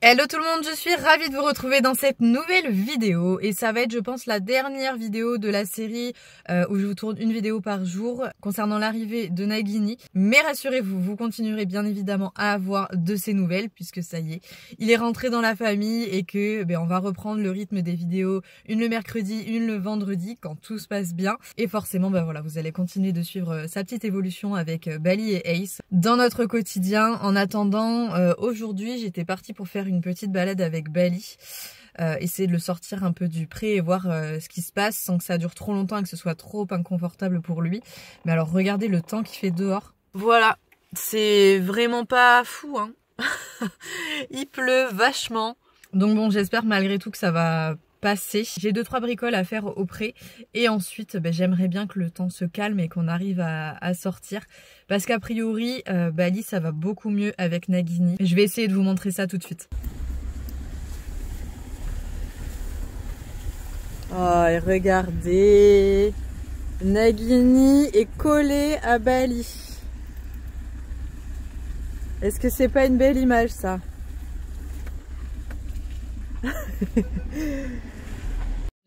Hello tout le monde, je suis ravie de vous retrouver dans cette nouvelle vidéo et ça va être je pense la dernière vidéo de la série où je vous tourne une vidéo par jour concernant l'arrivée de Nagini. Mais rassurez-vous, vous continuerez bien évidemment à avoir de ces nouvelles puisque ça y est, il est rentré dans la famille et que on va reprendre le rythme des vidéos, une le mercredi, une le vendredi quand tout se passe bien. Et forcément voilà, vous allez continuer de suivre sa petite évolution avec Bali et Ace dans notre quotidien. En attendant, aujourd'hui j'étais partie pour faire une petite balade avec Bali, essayer de le sortir un peu du pré et voir ce qui se passe sans que ça dure trop longtemps et que ce soit trop inconfortable pour lui. Mais alors regardez le temps qu'il fait dehors. Voilà, c'est vraiment pas fou hein. Il pleut vachement. Donc bon, j'espère malgré tout que ça va passer. J'ai 2-3 bricoles à faire au pré et ensuite j'aimerais bien que le temps se calme et qu'on arrive à sortir parce qu'a priori Bali ça va beaucoup mieux avec Nagini. Je vais essayer de vous montrer ça tout de suite. Oh et regardez, Nagini est collé à Bali. Est-ce que c'est pas une belle image ça?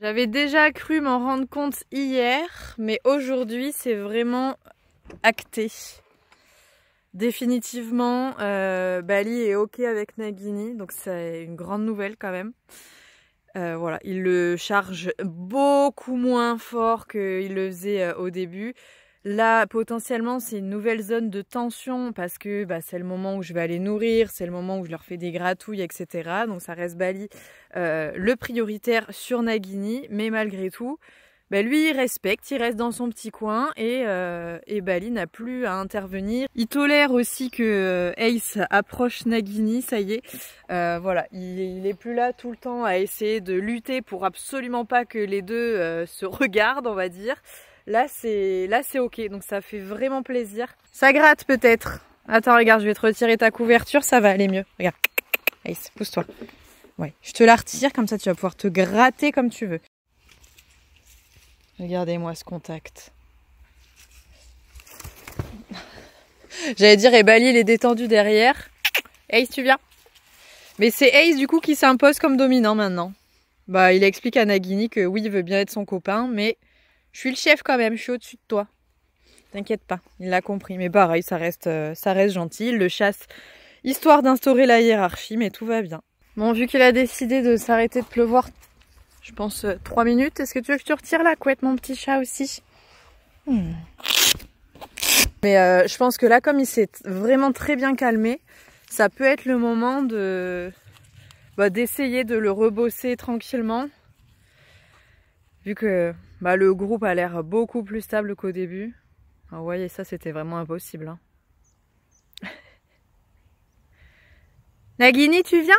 J'avais déjà cru m'en rendre compte hier, mais aujourd'hui c'est vraiment acté. Définitivement, Bali est ok avec Nagini, donc c'est une grande nouvelle quand même. Voilà, il le charge beaucoup moins fort qu'il le faisait au début. Là, potentiellement, c'est une nouvelle zone de tension parce que c'est le moment où je vais aller nourrir, c'est le moment où je leur fais des gratouilles, etc. Donc ça reste Bali le prioritaire sur Nagini, mais malgré tout, lui il respecte, il reste dans son petit coin et Bali n'a plus à intervenir. Il tolère aussi que Ace approche Nagini, ça y est. Voilà, il est plus là tout le temps à essayer de lutter pour absolument pas que les deux se regardent, on va dire. Là c'est ok, donc ça fait vraiment plaisir. Ça gratte peut-être. Attends, regarde, je vais te retirer ta couverture, ça va aller mieux. Regarde, Ace, pousse-toi. Ouais, je te la retire, comme ça tu vas pouvoir te gratter comme tu veux. Regardez-moi ce contact. J'allais dire, et Bali il est détendu derrière. Ace, tu viens? Mais c'est Ace du coup qui s'impose comme dominant maintenant. Il explique à Nagini que oui, il veut bien être son copain, mais je suis le chef quand même, je suis au-dessus de toi. T'inquiète pas, il l'a compris. Mais pareil, ça reste gentil, il le chasse, histoire d'instaurer la hiérarchie, mais tout va bien. Bon, vu qu'il a décidé de s'arrêter de pleuvoir, je pense 3 minutes, est-ce que tu veux que je te retire la couette, mon petit chat aussi? Mais je pense que là, comme il s'est vraiment très bien calmé, ça peut être le moment de d'essayer de le rebosser tranquillement. Vu que le groupe a l'air beaucoup plus stable qu'au début. Alors, vous voyez, ça c'était vraiment impossible. Hein. Nagini, tu viens?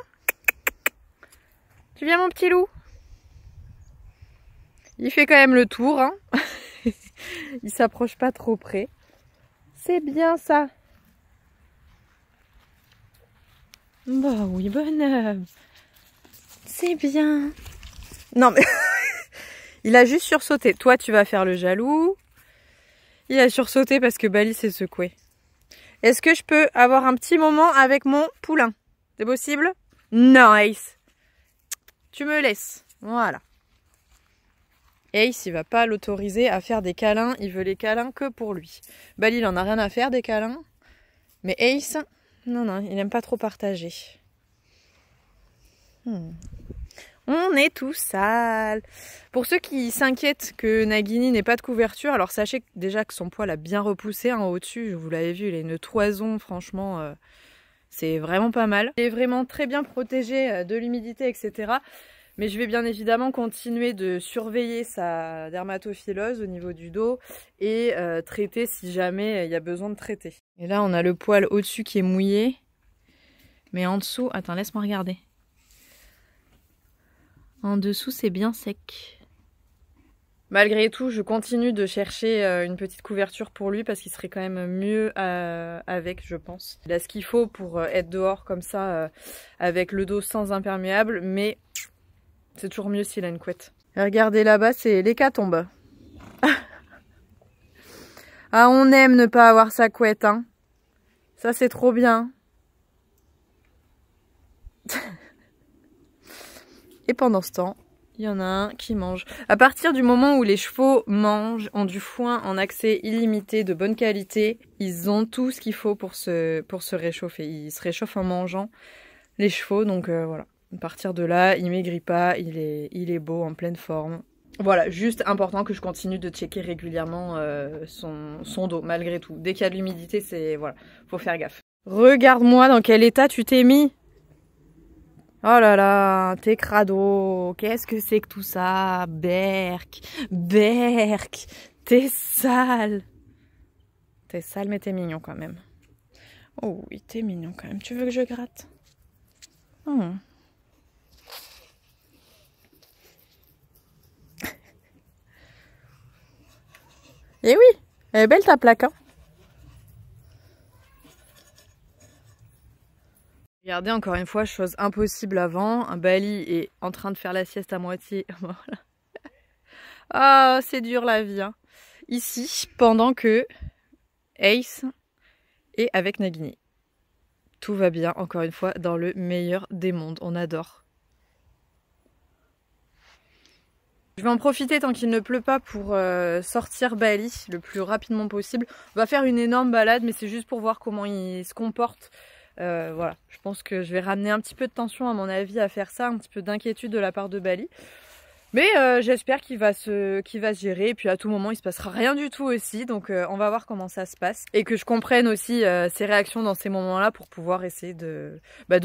Tu viens mon petit loup? Il fait quand même le tour. Hein. Il s'approche pas trop près. C'est bien ça. Bah oui, bonhomme. C'est bien. Non mais... Il a juste sursauté. Toi, tu vas faire le jaloux. Il a sursauté parce que Bali s'est secoué. Est-ce que je peux avoir un petit moment avec mon poulain? C'est possible? Non, Ace. Tu me laisses. Voilà. Ace, il va pas l'autoriser à faire des câlins. Il veut les câlins que pour lui. Bali, il en a rien à faire des câlins. Mais Ace, non, il n'aime pas trop partager. On est tout sale. Pour ceux qui s'inquiètent que Nagini n'ait pas de couverture, alors sachez déjà que son poil a bien repoussé au-dessus. Vous l'avez vu, il a une toison, franchement, c'est vraiment pas mal. Il est vraiment très bien protégé de l'humidité, etc. Mais je vais bien évidemment continuer de surveiller sa dermatophilose au niveau du dos et traiter si jamais il y a besoin de traiter. Et là, on a le poil au-dessus qui est mouillé. Mais en dessous, attends, laisse-moi regarder. En dessous, c'est bien sec. Malgré tout, je continue de chercher une petite couverture pour lui parce qu'il serait quand même mieux avec, je pense. Il a ce qu'il faut pour être dehors comme ça, avec le dos sans imperméable, mais c'est toujours mieux s'il a une couette. Et regardez là-bas, c'est l'hécatombe. Ah, on aime ne pas avoir sa couette, hein. Ça, c'est trop bien. Et pendant ce temps, il y en a un qui mange. À partir du moment où les chevaux mangent, ont du foin en accès illimité, de bonne qualité, ils ont tout ce qu'il faut pour se réchauffer. Ils se réchauffent en mangeant, les chevaux, donc voilà. À partir de là, il maigrit pas, il est beau, en pleine forme. Voilà, juste important que je continue de checker régulièrement son dos, malgré tout. Dès qu'il y a de l'humidité, c'est... Voilà, faut faire gaffe. Regarde-moi dans quel état tu t'es mis. Oh là là, t'es crado. Qu'est-ce que c'est que tout ça? Berk, Berk, t'es sale. T'es sale, mais t'es mignon quand même. Oh oui, t'es mignon quand même. Tu veux que je gratte? Eh oui, elle est belle ta plaque, hein. Regardez encore une fois, chose impossible avant, un Bali est en train de faire la sieste à moitié. Voilà. Ah, c'est dur la vie, hein. Ici, pendant que Ace est avec Nagini. Tout va bien, encore une fois, dans le meilleur des mondes. On adore. Je vais en profiter tant qu'il ne pleut pas pour sortir Bali le plus rapidement possible. On va faire une énorme balade, mais c'est juste pour voir comment il se comporte. Voilà, je pense que je vais ramener un petit peu de tension à mon avis à faire ça, un petit peu d'inquiétude de la part de Bali. Mais j'espère qu'il va se gérer, et puis à tout moment il se passera rien du tout aussi, donc on va voir comment ça se passe. Et que je comprenne aussi ses réactions dans ces moments-là pour pouvoir essayer de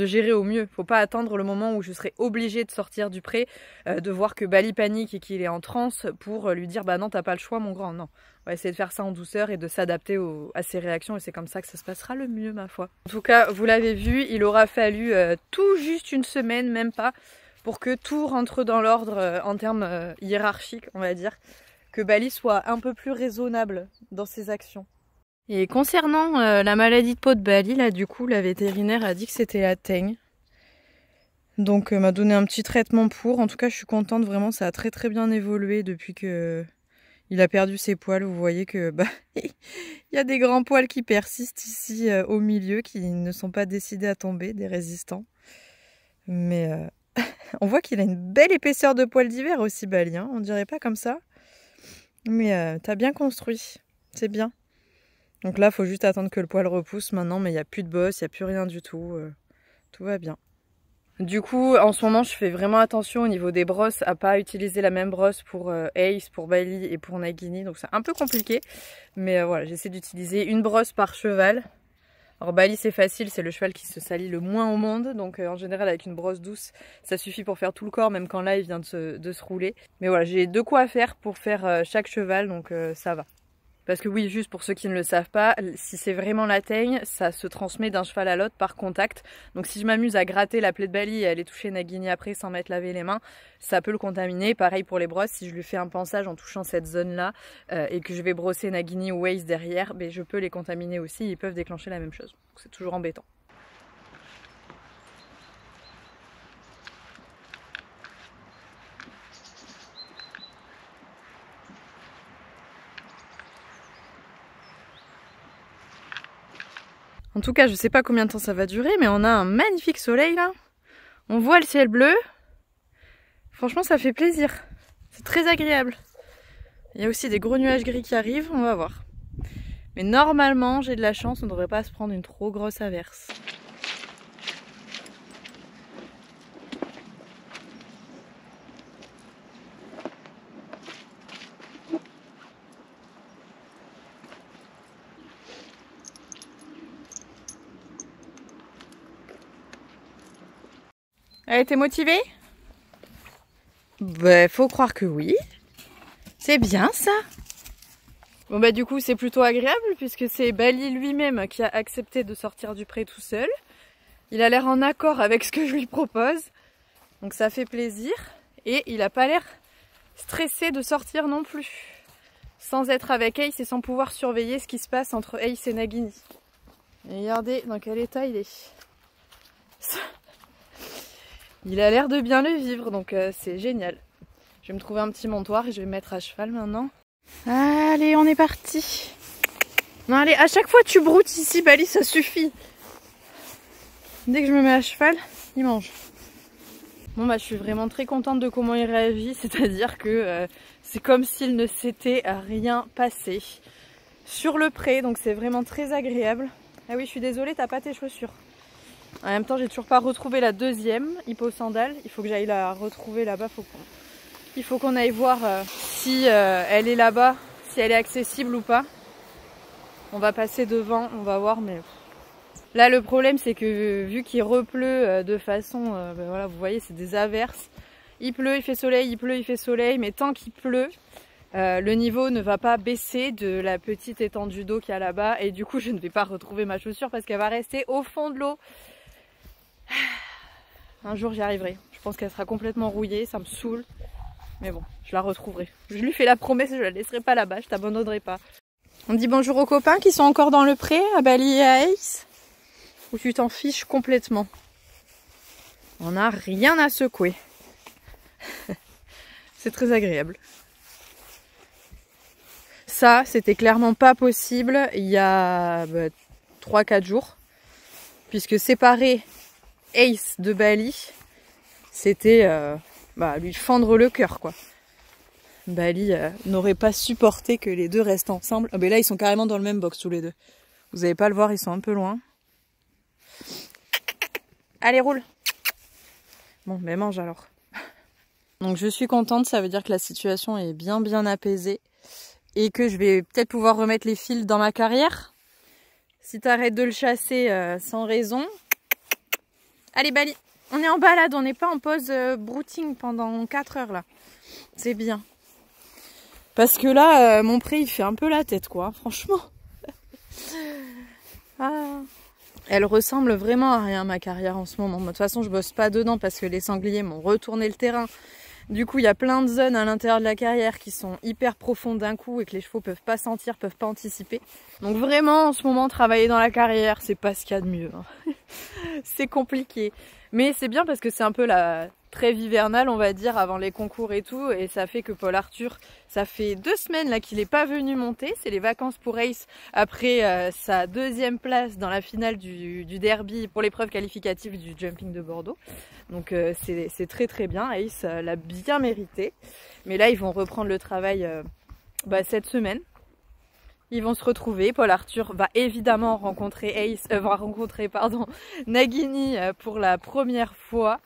gérer au mieux. Faut pas attendre le moment où je serai obligée de sortir du pré, de voir que Bali panique et qu'il est en transe pour lui dire bah non t'as pas le choix mon grand, non. On va essayer de faire ça en douceur et de s'adapter à ses réactions, et c'est comme ça que ça se passera le mieux ma foi. En tout cas, vous l'avez vu, il aura fallu tout juste une semaine, même pas, pour que tout rentre dans l'ordre en termes hiérarchiques, on va dire, que Bali soit un peu plus raisonnable dans ses actions. Et concernant la maladie de peau de Bali, là du coup la vétérinaire a dit que c'était la teigne. Donc m'a donné un petit traitement pour. En tout cas je suis contente, vraiment ça a très très bien évolué depuis que il a perdu ses poils. Vous voyez que il y a des grands poils qui persistent ici au milieu, qui ne sont pas décidés à tomber, des résistants. Mais on voit qu'il a une belle épaisseur de poils d'hiver aussi, Bali, hein. On dirait pas comme ça. Mais t'as bien construit, c'est bien. Donc là, il faut juste attendre que le poil repousse maintenant, mais il n'y a plus de bosse, il n'y a plus rien du tout. Tout va bien. Du coup, en ce moment, je fais vraiment attention au niveau des brosses à pas utiliser la même brosse pour Ace, pour Bali et pour Nagini. Donc c'est un peu compliqué, mais voilà, j'essaie d'utiliser une brosse par cheval. Alors Bali c'est facile, c'est le cheval qui se salit le moins au monde, donc en général avec une brosse douce ça suffit pour faire tout le corps, même quand là il vient de se rouler. Mais voilà, j'ai de quoi faire pour faire chaque cheval, donc ça va. Parce que oui, juste pour ceux qui ne le savent pas, si c'est vraiment la teigne, ça se transmet d'un cheval à l'autre par contact. Donc si je m'amuse à gratter la plaie de Bali et à aller toucher Nagini après sans m'être lavé les mains, ça peut le contaminer. Pareil pour les brosses, si je lui fais un pansage en touchant cette zone-là et que je vais brosser Nagini ou Ace derrière, ben, je peux les contaminer aussi, ils peuvent déclencher la même chose. C'est toujours embêtant. En tout cas, je sais pas combien de temps ça va durer, mais on a un magnifique soleil là. On voit le ciel bleu. Franchement, ça fait plaisir. C'est très agréable. Il y a aussi des gros nuages gris qui arrivent, on va voir. Mais normalement, j'ai de la chance, on ne devrait pas se prendre une trop grosse averse. Allez, t'es motivée? Bah, faut croire que oui. C'est bien ça. Bon bah du coup c'est plutôt agréable puisque c'est Bali lui-même qui a accepté de sortir du pré tout seul. Il a l'air en accord avec ce que je lui propose. Donc ça fait plaisir. Et il a pas l'air stressé de sortir non plus. Sans être avec Ace et sans pouvoir surveiller ce qui se passe entre Ace et Nagini. Et regardez dans quel état il est. Il a l'air de bien le vivre, donc c'est génial. Je vais me trouver un petit montoir et je vais me mettre à cheval maintenant. Allez, on est parti. Non, allez, à chaque fois tu broutes ici, Bali, ça suffit. Dès que je me mets à cheval, il mange. Bon bah je suis vraiment très contente de comment il réagit, c'est-à-dire que c'est comme s'il ne s'était rien passé sur le pré, donc c'est vraiment très agréable. Ah oui, je suis désolée, t'as pas tes chaussures. En même temps, j'ai toujours pas retrouvé la deuxième hippo sandale. Il faut que j'aille la retrouver là-bas. Il faut qu'on aille voir si elle est là-bas, si elle est accessible ou pas. On va passer devant, on va voir, mais là le problème c'est que vu qu'il repleut de façon, ben voilà, vous voyez, c'est des averses. Il pleut, il fait soleil, il pleut, il fait soleil, mais tant qu'il pleut, le niveau ne va pas baisser de la petite étendue d'eau qu'il y a là-bas, et du coup je ne vais pas retrouver ma chaussure parce qu'elle va rester au fond de l'eau. Un jour j'y arriverai. Je pense qu'elle sera complètement rouillée, ça me saoule. Mais bon, je la retrouverai. Je lui fais la promesse, je la laisserai pas là-bas, je t'abandonnerai pas. On dit bonjour aux copains qui sont encore dans le pré, à Bali et à Ace. Ou tu t'en fiches complètement. On n'a rien à secouer. C'est très agréable. Ça, c'était clairement pas possible il y a 3-4 jours. Puisque séparer Ace de Bali, c'était lui fendre le cœur, quoi. Bali n'aurait pas supporté que les deux restent ensemble. Ah, mais là, ils sont carrément dans le même box tous les deux. Vous n'allez pas le voir, ils sont un peu loin. Allez, roule. Bon, mais mange alors. Donc je suis contente, ça veut dire que la situation est bien apaisée. Et que je vais peut-être pouvoir remettre les fils dans ma carrière. Si t'arrêtes de le chasser sans raison. Allez Bali, on est en balade, on n'est pas en pause brouting pendant 4 heures là. C'est bien. Parce que là, mon pré il fait un peu la tête quoi, franchement. Ah. Elle ressemble vraiment à rien ma carrière en ce moment. De toute façon je bosse pas dedans parce que les sangliers m'ont retourné le terrain. Du coup il y a plein de zones à l'intérieur de la carrière qui sont hyper profondes d'un coup et que les chevaux peuvent pas sentir, peuvent pas anticiper. Donc vraiment en ce moment travailler dans la carrière c'est pas ce qu'il y a de mieux. Hein. C'est compliqué. Mais c'est bien parce que c'est un peu la trêve hivernale on va dire avant les concours et tout. Et ça fait que Paul Arthur, ça fait 2 semaines là qu'il n'est pas venu monter. C'est les vacances pour Ace après sa 2e place dans la finale du derby pour l'épreuve qualificative du jumping de Bordeaux. Donc c'est très bien, Ace l'a bien mérité. Mais là ils vont reprendre le travail cette semaine. Ils vont se retrouver. Paul Arthur va évidemment rencontrer Nagini pour la première fois.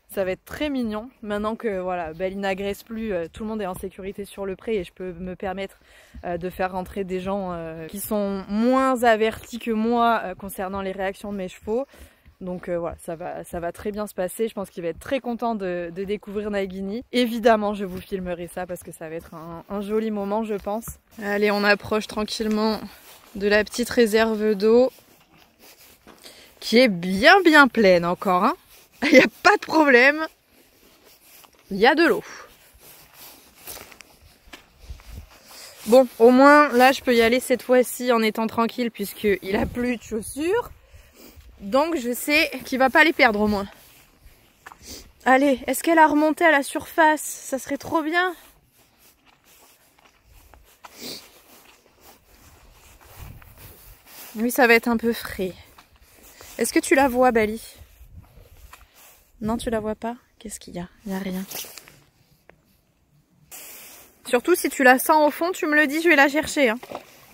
Ça va être très mignon. Maintenant que voilà, Bali n'agresse plus, tout le monde est en sécurité sur le pré et je peux me permettre de faire rentrer des gens qui sont moins avertis que moi concernant les réactions de mes chevaux. Donc voilà, ça va très bien se passer. Je pense qu'il va être très content de découvrir Nagini. Évidemment, je vous filmerai ça parce que ça va être un joli moment, je pense. Allez, on approche tranquillement de la petite réserve d'eau qui est bien pleine encore. Hein. Il n'y a pas de problème. Il y a de l'eau. Bon, au moins, là, je peux y aller cette fois-ci en étant tranquille puisqu'il a plus de chaussures. Donc je sais qu'il va pas les perdre au moins. Allez, est-ce qu'elle a remonté à la surface? Ça serait trop bien. Oui, ça va être un peu frais. Est-ce que tu la vois, Bali? Non, tu la vois pas? Qu'est-ce qu'il y a? Il n'y a rien. Surtout si tu la sens au fond, tu me le dis, je vais la chercher. Hein.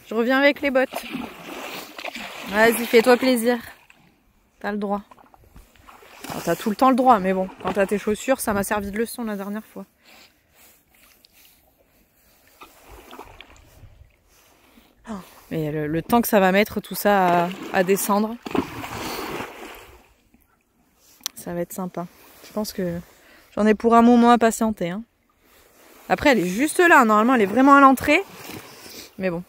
Je reviens avec les bottes. Vas-y, fais-toi plaisir. T'as le droit. Enfin, t'as tout le temps le droit, mais bon, quand t'as tes chaussures, ça m'a servi de leçon la dernière fois. Oh, mais le temps que ça va mettre tout ça à descendre, ça va être sympa. Je pense que j'en ai pour un moment à patienter. Hein. Après, elle est juste là. Normalement, elle est vraiment à l'entrée. Mais bon.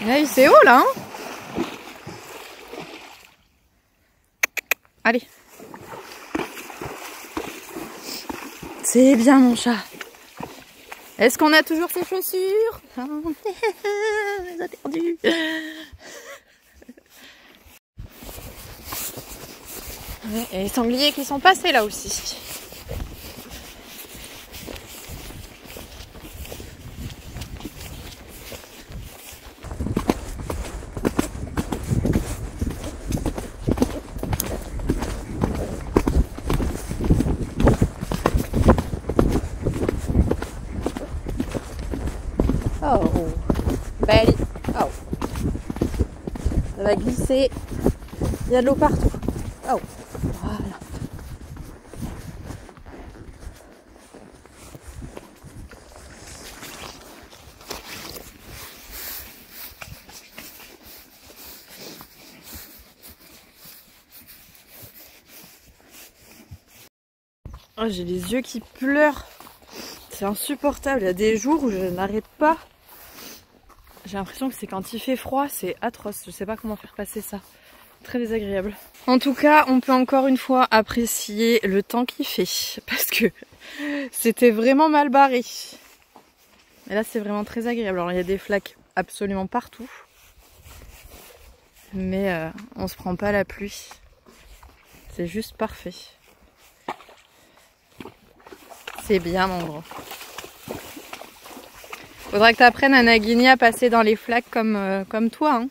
Hey, c'est haut là hein. Allez. C'est bien mon chat. Est-ce qu'on a toujours ses chaussures? On les a perdues. Et les sangliers qui sont passés là aussi. Oh, Bali. Oh. Ça va glisser. Il y a de l'eau partout. Oh, voilà. Oh, j'ai les yeux qui pleurent. C'est insupportable. Il y a des jours où je n'arrête pas. J'ai l'impression que c'est quand il fait froid, c'est atroce. Je sais pas comment faire passer ça. Très désagréable. En tout cas, on peut encore une fois apprécier le temps qu'il fait. Parce que c'était vraiment mal barré. Et là, c'est vraiment très agréable. Alors, il y a des flaques absolument partout. Mais on se prend pas la pluie. C'est juste parfait. C'est bien, mon gros. Faudra que tu apprennes à Nagini à passer dans les flaques comme toi. Hein.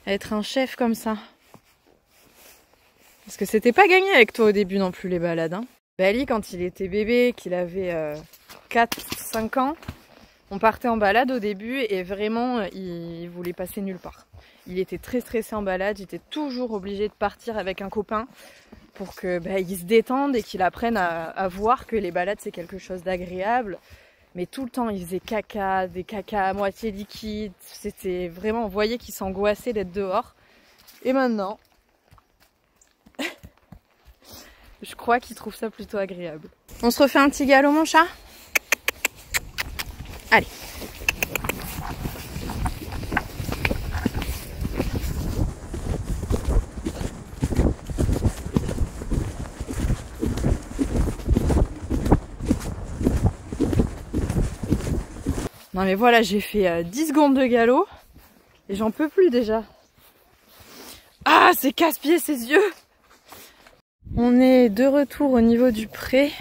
À être un chef comme ça. Parce que c'était pas gagné avec toi au début non plus les balades. Hein. Bali, quand il était bébé, qu'il avait 4-5 ans, on partait en balade au début et vraiment, il voulait passer nulle part. Il était très stressé en balade, j'étais toujours obligée de partir avec un copain pour que il se détende et qu'il apprenne à voir que les balades c'est quelque chose d'agréable. Mais tout le temps il faisait caca, des cacas à moitié liquides, c'était vraiment, on voyait qu'il s'angoissait d'être dehors. Et maintenant, je crois qu'il trouve ça plutôt agréable. On se refait un petit galop mon chat? Allez. Non mais voilà, j'ai fait 10 secondes de galop et j'en peux plus déjà. Ah, c'est casse-pied ses yeux. On est de retour au niveau du pré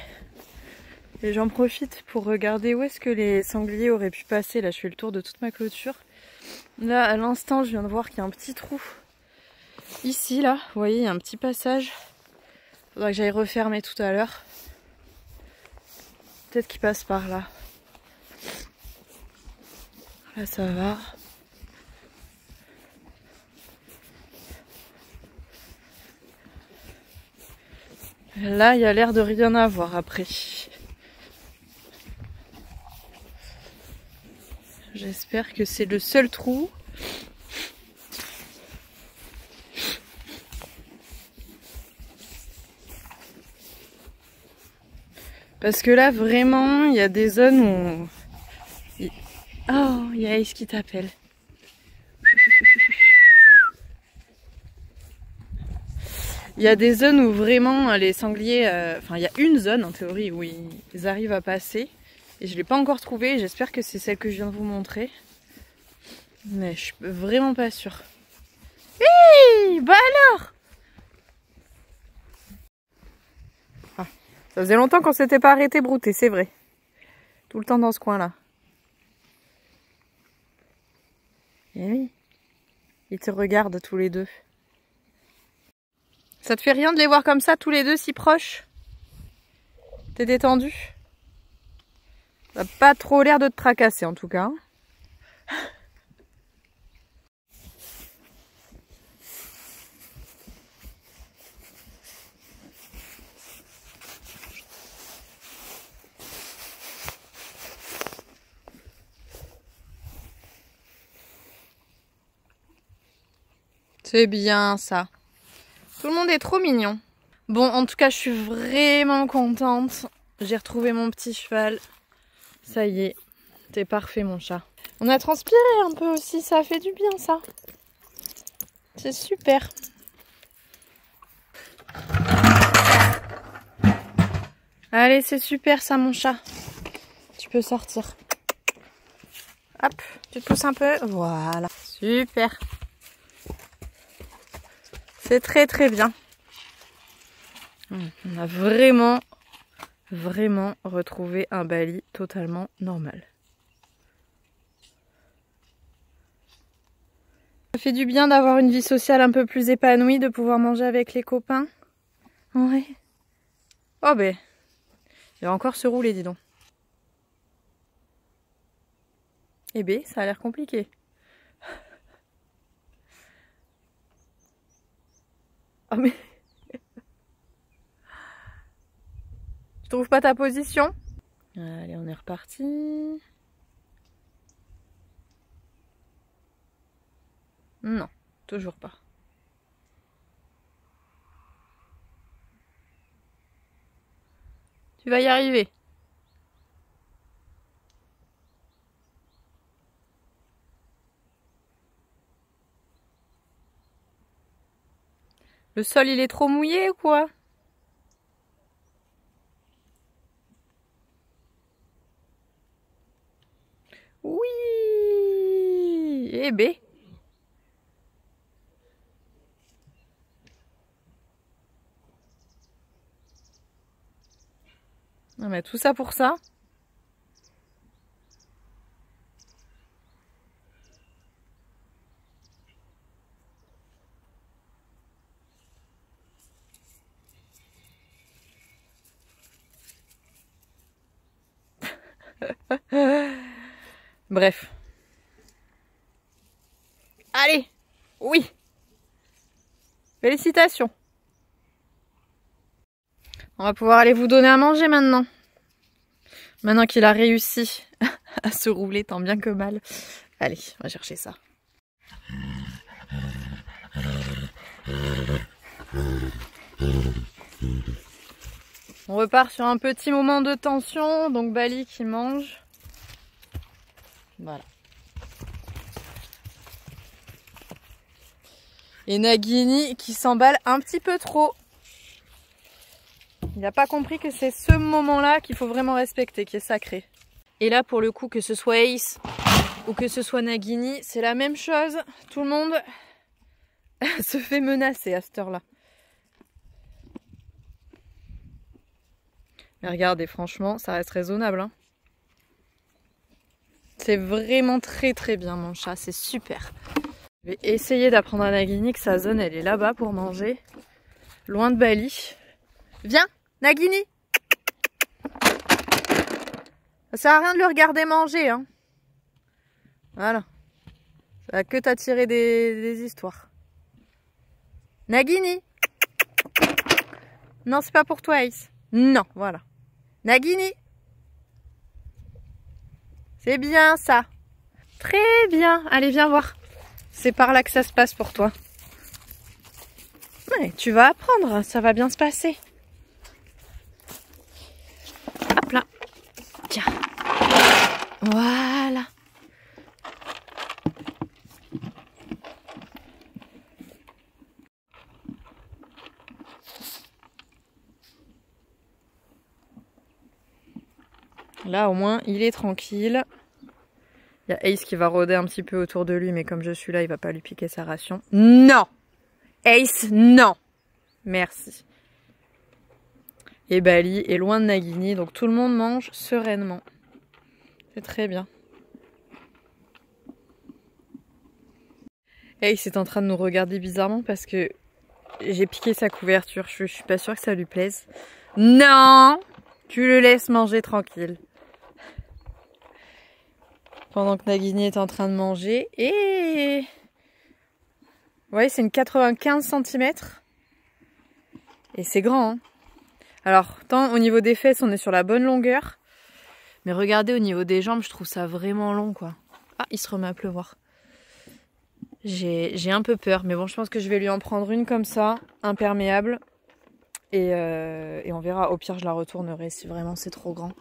et j'en profite pour regarder où est-ce que les sangliers auraient pu passer. Là, je fais le tour de toute ma clôture. Là, à l'instant, je viens de voir qu'il y a un petit trou. Ici, là, vous voyez, il y a un petit passage. Faudra que j'aille refermer tout à l'heure. Peut-être qu'il passe par là. Là, ça va. Là, il y a l'air de rien avoir après. J'espère que c'est le seul trou. Parce que là, vraiment, il y a des zones où... Oh, il y a Ace qui t'appelle. Il y a des zones où vraiment les sangliers... Enfin, il y a une zone en théorie où ils arrivent à passer. Et je ne l'ai pas encore trouvée. J'espère que c'est celle que je viens de vous montrer. Mais je suis vraiment pas sûre. Hi, bah alors! Ah, ça faisait longtemps qu'on s'était pas arrêté brouter, c'est vrai. Tout le temps dans ce coin-là. Eh oui. Ils te regardent tous les deux. Ça te fait rien de les voir comme ça, tous les deux si proches? T'es détendu? Ça n'a pas trop l'air de te tracasser en tout cas. C'est bien ça. Tout le monde est trop mignon. Bon, en tout cas, je suis vraiment contente. J'ai retrouvé mon petit cheval. Ça y est, t'es parfait mon chat. On a transpiré un peu aussi, ça a fait du bien ça. C'est super. Allez, c'est super ça mon chat. Tu peux sortir. Hop, tu te pousses un peu. Voilà, super. C'est très très bien. On a vraiment retrouvé un Bali totalement normal. Ça fait du bien d'avoir une vie sociale un peu plus épanouie, de pouvoir manger avec les copains. Ouais. Oh ben, il va encore se rouler, dis donc. Eh ben, ça a l'air compliqué. Oh mais... Tu trouves pas ta position? Allez, on est reparti. Non, toujours pas. Tu vas y arriver. Le sol, il est trop mouillé ou quoi? Oui! Eh ben. Non mais tout ça pour ça. Bref. Allez! Oui! Félicitations! On va pouvoir aller vous donner à manger maintenant. Maintenant qu'il a réussi à se rouler tant bien que mal. Allez, on va chercher ça. On repart sur un petit moment de tension. Donc Bali qui mange. Voilà. Et Nagini qui s'emballe un petit peu trop. Il n'a pas compris que c'est ce moment-là qu'il faut vraiment respecter, qui est sacré. Et là, pour le coup, que ce soit Ace ou que ce soit Nagini, c'est la même chose. Tout le monde se fait menacer à cette heure-là. Mais regardez, franchement, ça reste raisonnable. Hein. C'est vraiment très très bien, mon chat. C'est super. Je vais essayer d'apprendre à Nagini que sa zone, elle est là-bas pour manger. Loin de Bali. Viens, Nagini! Ça sert à rien de le regarder manger, hein. Voilà. Ça va que t'attirer des histoires. Nagini! Non, c'est pas pour toi, Ace. Non, voilà. Nagini! C'est bien, ça. Très bien. Allez, viens voir. C'est par là que ça se passe pour toi. Ouais, tu vas apprendre, ça va bien se passer. Hop là. Tiens. Voilà. Là, au moins, il est tranquille. Il y a Ace qui va rôder un petit peu autour de lui, mais comme je suis là, il va pas lui piquer sa ration. Non! Ace, non! Merci. Et Bali est loin de Nagini, donc tout le monde mange sereinement. C'est très bien. Ace est en train de nous regarder bizarrement parce que j'ai piqué sa couverture. Je suis pas sûre que ça lui plaise. Non! Tu le laisses manger tranquille. Pendant que Nagini est en train de manger. Et... Vous voyez, c'est une 95 cm. Et c'est grand. Hein. Alors, tant au niveau des fesses, on est sur la bonne longueur. Mais regardez, au niveau des jambes, je trouve ça vraiment long, quoi. Ah, il se remet à pleuvoir. J'ai un peu peur. Mais bon, je pense que je vais lui en prendre une comme ça, imperméable. Et on verra. Au pire, je la retournerai si vraiment c'est trop grand.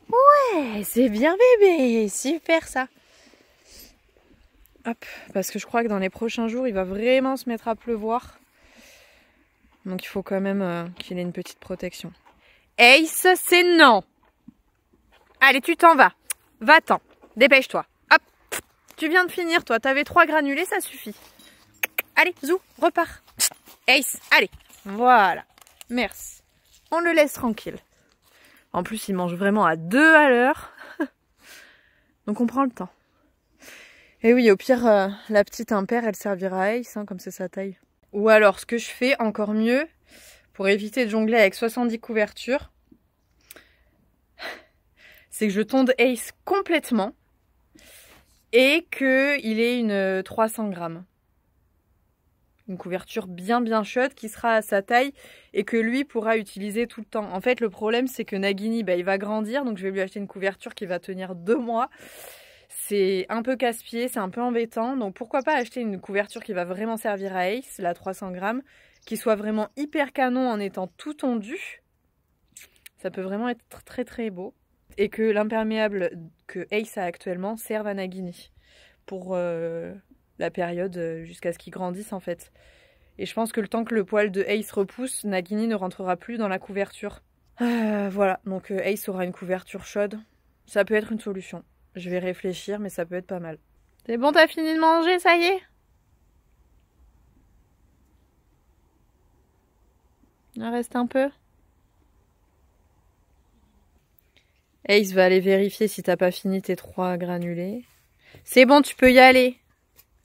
Ouais, c'est bien bébé. Super ça. Hop, parce que je crois que dans les prochains jours, il va vraiment se mettre à pleuvoir. Donc il faut quand même qu'il ait une petite protection. Ace, c'est non. Allez, tu t'en vas. Va-t'en. Dépêche-toi. Hop. Tu viens de finir, toi. T'avais 3 granulés, ça suffit. Allez, Zou, repars. Ace, allez. Voilà. Merci. On le laisse tranquille. En plus, il mange vraiment à 2 à l'heure. Donc on prend le temps. Et oui, au pire, la petite impaire, elle servira à Ace, hein, comme c'est sa taille. Ou alors, ce que je fais encore mieux, pour éviter de jongler avec 70 couvertures, c'est que je tonde Ace complètement. et qu'il ait une 300 grammes. Une couverture bien chaude qui sera à sa taille et que lui pourra utiliser tout le temps. En fait, le problème, c'est que Nagini, il va grandir, donc je vais lui acheter une couverture qui va tenir 2 mois. C'est un peu casse-pied, c'est un peu embêtant. Donc pourquoi pas acheter une couverture qui va vraiment servir à Ace, la 300 grammes, qui soit vraiment hyper canon en étant tout tondu. Ça peut vraiment être très beau. Et que l'imperméable que Ace a actuellement serve à Nagini pour la période jusqu'à ce qu'il grandisse en fait. Et je pense que le temps que le poil de Ace repousse, Nagini ne rentrera plus dans la couverture. Voilà, donc Ace aura une couverture chaude. Ça peut être une solution. Je vais réfléchir, mais ça peut être pas mal. C'est bon, t'as fini de manger, ça y est? Il en reste un peu. Ace va aller vérifier si t'as pas fini tes 3 granulés. C'est bon, tu peux y aller.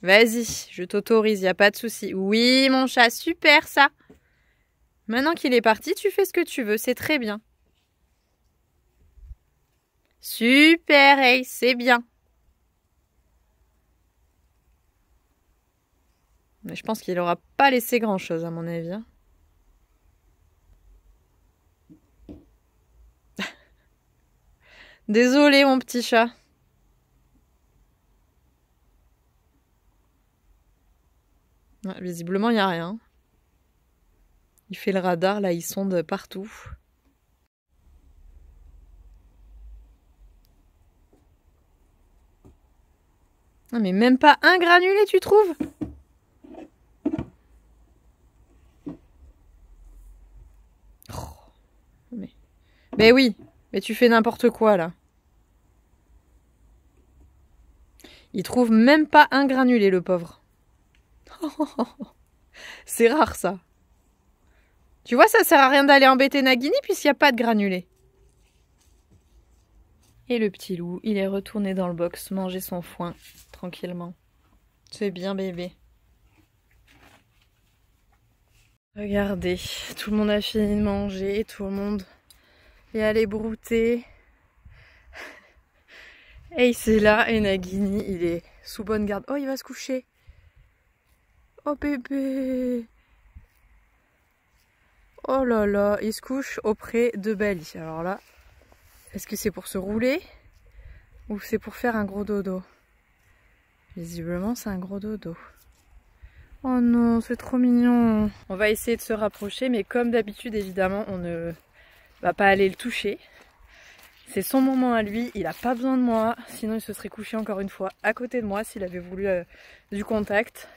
Vas-y, je t'autorise, y a pas de souci. Oui, mon chat, super ça. Maintenant qu'il est parti, tu fais ce que tu veux, c'est très bien. Super, Ace, c'est bien. Mais je pense qu'il aura pas laissé grand-chose, à mon avis. Hein. Désolé, mon petit chat. Ouais, visiblement, il n'y a rien. Il fait le radar, là, il sonde partout. Non, mais même pas un granulé, tu trouves? Oh, mais oui, mais tu fais n'importe quoi, là. Il trouve même pas un granulé, le pauvre. C'est rare, ça. Tu vois, ça sert à rien d'aller embêter Nagini puisqu'il n'y a pas de granulé. Et le petit loup, il est retourné dans le box manger son foin, tranquillement. C'est bien, bébé. Regardez, tout le monde a fini de manger, tout le monde est allé brouter. Ace est là et Nagini, il est sous bonne garde. Oh, il va se coucher. Oh, bébé. Oh là là, il se couche auprès de Bali. Alors là, est-ce que c'est pour se rouler ou c'est pour faire un gros dodo? Visiblement, c'est un gros dodo. Oh non, c'est trop mignon. On va essayer de se rapprocher, mais comme d'habitude, évidemment, on ne va pas aller le toucher. C'est son moment à lui, il n'a pas besoin de moi, sinon il se serait couché encore une fois à côté de moi s'il avait voulu du contact.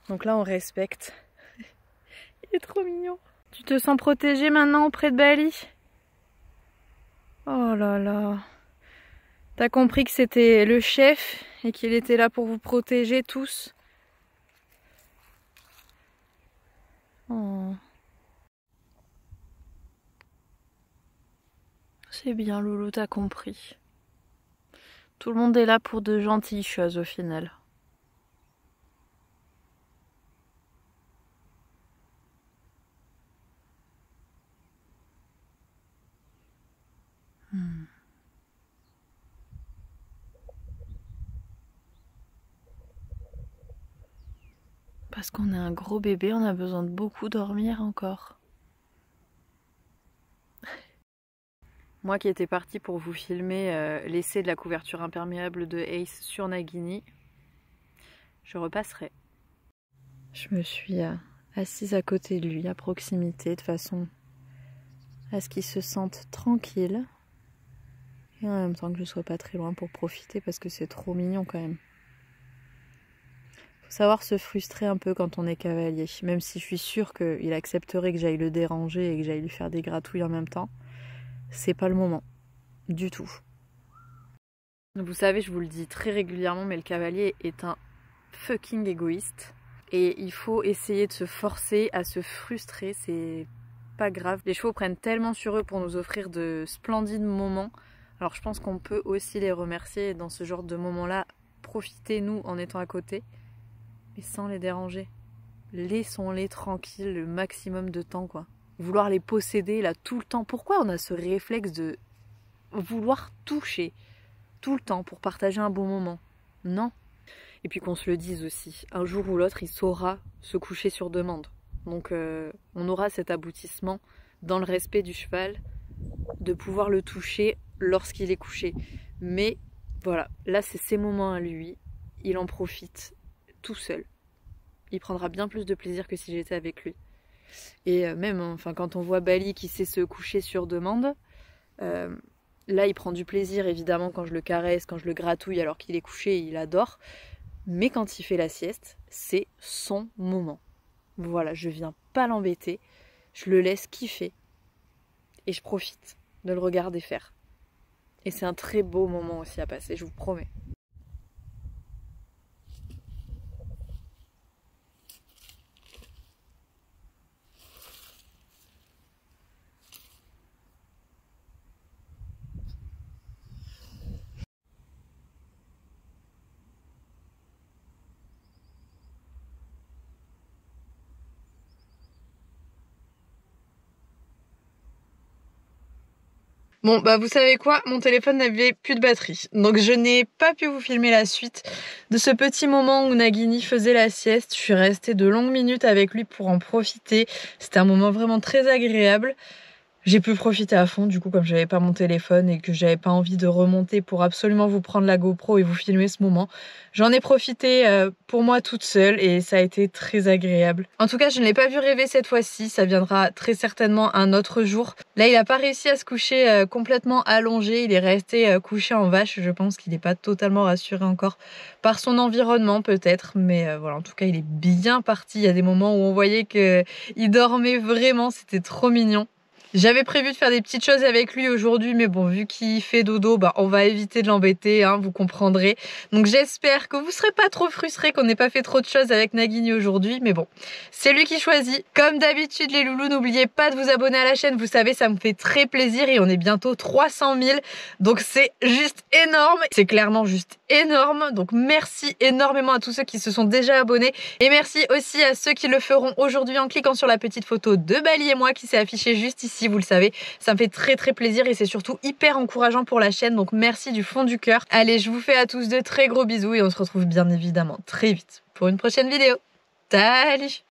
Donc là, on respecte. Il est trop mignon. Tu te sens protégé maintenant auprès de Bali? Oh là là. T'as compris que c'était le chef et qu'il était là pour vous protéger tous? Oh. C'est bien, Loulou, t'as compris. Tout le monde est là pour de gentilles choses au final. Parce qu'on est un gros bébé, on a besoin de beaucoup dormir encore. Moi qui étais partie pour vous filmer l'essai de la couverture imperméable de Ace sur Nagini, je repasserai. Je me suis assise à côté de lui, à proximité, de façon à ce qu'il se sente tranquille. Et en même temps que je ne sois pas très loin pour profiter parce que c'est trop mignon quand même. Faut savoir se frustrer un peu quand on est cavalier, même si je suis sûre qu'il accepterait que j'aille le déranger et que j'aille lui faire des gratouilles en même temps. C'est pas le moment, du tout. Vous savez, je vous le dis très régulièrement, mais le cavalier est un fucking égoïste. Et il faut essayer de se forcer à se frustrer, c'est pas grave. Les chevaux prennent tellement sur eux pour nous offrir de splendides moments. Alors je pense qu'on peut aussi les remercier dans ce genre de moments-là. Profitez, nous, en étant à côté, mais sans les déranger. Laissons-les tranquilles le maximum de temps, quoi. Vouloir les posséder, là, tout le temps. Pourquoi on a ce réflexe de vouloir toucher tout le temps pour partager un bon moment? Non. Et puis qu'on se le dise aussi, un jour ou l'autre, il saura se coucher sur demande. Donc on aura cet aboutissement dans le respect du cheval, de pouvoir le toucher lorsqu'il est couché. Mais voilà, là c'est ses moments à lui, il en profite tout seul. Il prendra bien plus de plaisir que si j'étais avec lui. Et même, enfin, quand on voit Bali qui sait se coucher sur demande, là il prend du plaisir évidemment quand je le caresse, quand je le gratouille alors qu'il est couché, il adore. Mais quand il fait la sieste, c'est son moment. Voilà, je viens pas l'embêter, je le laisse kiffer et je profite de le regarder faire. Et c'est un très beau moment aussi à passer, je vous promets. Bon bah vous savez quoi, mon téléphone n'avait plus de batterie, donc je n'ai pas pu vous filmer la suite de ce petit moment où Nagini faisait la sieste. Je suis restée de longues minutes avec lui pour en profiter, c'était un moment vraiment très agréable. J'ai pu profiter à fond du coup comme j'avais pas mon téléphone et que j'avais pas envie de remonter pour absolument vous prendre la GoPro et vous filmer ce moment. J'en ai profité pour moi toute seule et ça a été très agréable. En tout cas je ne l'ai pas vu rêver cette fois-ci, ça viendra très certainement un autre jour. Là il a pas réussi à se coucher complètement allongé, il est resté couché en vache. Je pense qu'il n'est pas totalement rassuré encore par son environnement peut-être, mais voilà, en tout cas il est bien parti. Il y a des moments où on voyait qu'il dormait vraiment, c'était trop mignon. J'avais prévu de faire des petites choses avec lui aujourd'hui, mais bon, vu qu'il fait dodo, bah, on va éviter de l'embêter, hein, vous comprendrez. Donc j'espère que vous serez pas trop frustrés qu'on n'ait pas fait trop de choses avec Nagini aujourd'hui, mais bon, c'est lui qui choisit. Comme d'habitude les loulous, n'oubliez pas de vous abonner à la chaîne, vous savez, ça me fait très plaisir et on est bientôt 300 000, donc c'est juste énorme, c'est clairement juste énorme. Donc merci énormément à tous ceux qui se sont déjà abonnés et merci aussi à ceux qui le feront aujourd'hui en cliquant sur la petite photo de Bali et moi qui s'est affichée juste ici. Vous le savez, ça me fait très plaisir et c'est surtout hyper encourageant pour la chaîne, donc merci du fond du cœur. Allez, je vous fais à tous de très gros bisous et on se retrouve bien évidemment très vite pour une prochaine vidéo. Salut!